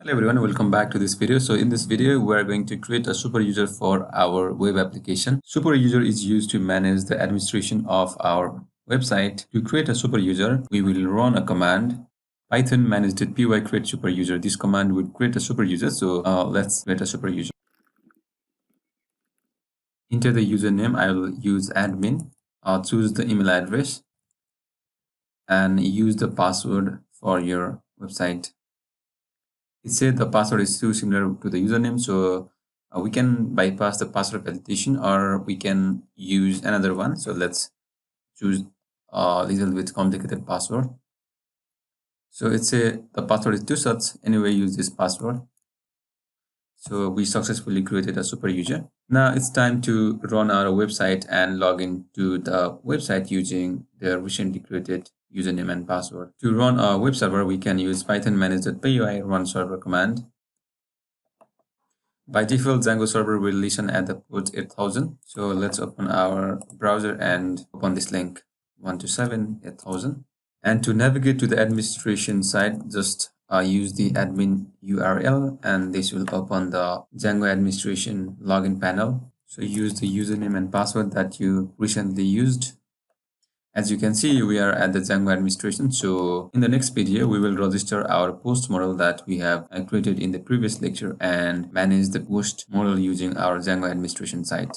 Hello everyone, welcome back to this video. So in this video, we are going to create a super user for our web application. Super user is used to manage the administration of our website. To create a super user, we will run a command python manage.py create super user. This command would create a super user. So let's create a super user. Enter the username. I will use admin. I'll choose the email address and use the password for your website. It said the password is too similar to the username, so we can bypass the password validation or we can use another one. So let's choose a little bit complicated password. So it's the password is two such. Anyway, use this password. So we successfully created a super user. Now it's time to run our website and log into the website using the recently created username and password. To run a web server, we can use python manage.py run server command. By default, Django server will listen at the port 8000. So let's open our browser and open this link 127.8000. And to navigate to the administration side, just use the admin URL and this will open the Django administration login panel. So use the username and password that you recently used. As you can see, we are at the Django administration. So in the next video, we will register our post model that we have created in the previous lecture and manage the post model using our Django administration site.